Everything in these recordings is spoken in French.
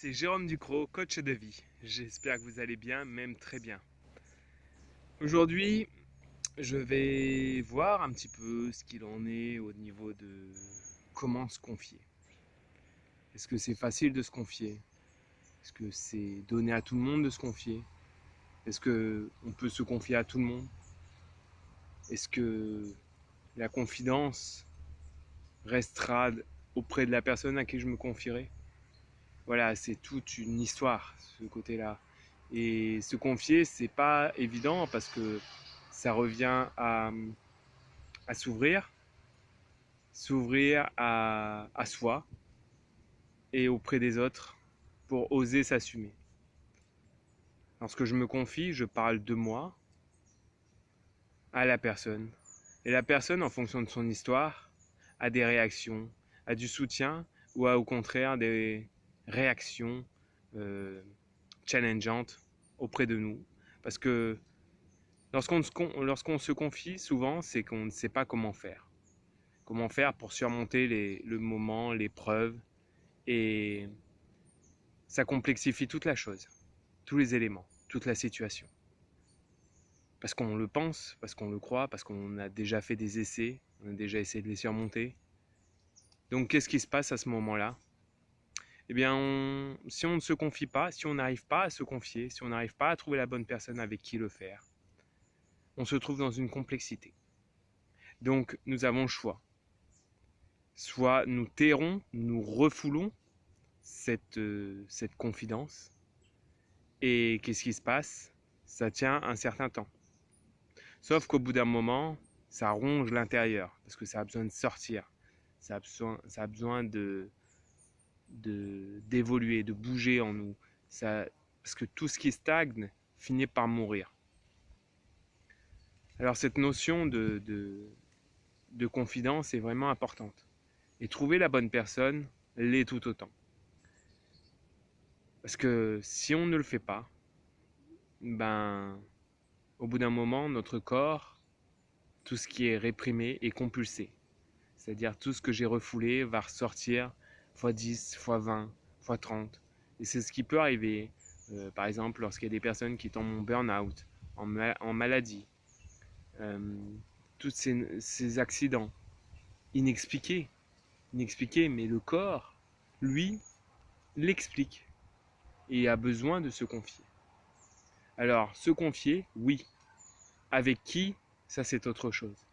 c'est Jérôme Ducrot, coach de vie. J'espère que vous allez bien, même très bien. Aujourd'hui, je vais voir un petit peu ce qu'il en est au niveau de comment se confier. Est-ce que c'est facile de se confier? Est-ce que c'est donné à tout le monde de se confier? Est-ce qu'on peut se confier à tout le monde? Est-ce que la confidence restera auprès de la personne à qui je me confierai? Voilà, c'est toute une histoire, ce côté-là. Et se confier, c'est pas évident parce que ça revient à s'ouvrir à soi et auprès des autres pour oser s'assumer. Lorsque je me confie, je parle de moi à la personne. Et la personne, en fonction de son histoire, a des réactions, a du soutien ou a au contraire des réactions challengeantes auprès de nous. Parce que lorsqu'on se confie, souvent, c'est qu'on ne sait pas comment faire. Comment faire pour surmonter le moment, l'épreuve. Et ça complexifie toute la chose, tous les éléments, toute la situation. Parce qu'on le pense, parce qu'on le croit, parce qu'on a déjà fait des essais, on a déjà essayé de les surmonter. Donc qu'est-ce qui se passe à ce moment-là? Eh bien, si on ne se confie pas, si on n'arrive pas à se confier, si on n'arrive pas à trouver la bonne personne avec qui le faire, on se trouve dans une complexité. Donc nous avons le choix. Soit nous tairons, nous refoulons cette confidence. Et qu'est-ce qui se passe? Ça tient un certain temps. Sauf qu'au bout d'un moment, ça ronge l'intérieur, parce que ça a besoin de sortir. Ça a besoin d'évoluer, de bouger en nous. Parce que tout ce qui stagne finit par mourir. Alors cette notion de confidence est vraiment importante. Et trouver la bonne personne l'est tout autant. Parce que si on ne le fait pas, ben, au bout d'un moment, notre corps, tout ce qui est réprimé est compulsé. C'est-à-dire tout ce que j'ai refoulé va ressortir x 10, x 20, x 30. Et c'est ce qui peut arriver, par exemple, lorsqu'il y a des personnes qui tombent en burn-out, en maladie, tous ces accidents inexpliqués, mais le corps, lui, l'explique et a besoin de se confier. Alors, se confier, oui. Avec qui, ça c'est autre chose.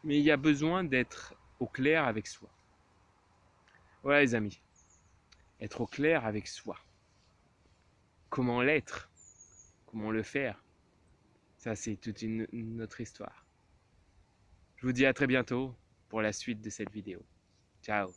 Mais il y a besoin d'être au clair avec soi. Voilà les amis, être au clair avec soi. Comment l'être? Comment le faire? Ça c'est toute une autre histoire. Je vous dis à très bientôt pour la suite de cette vidéo. Ciao.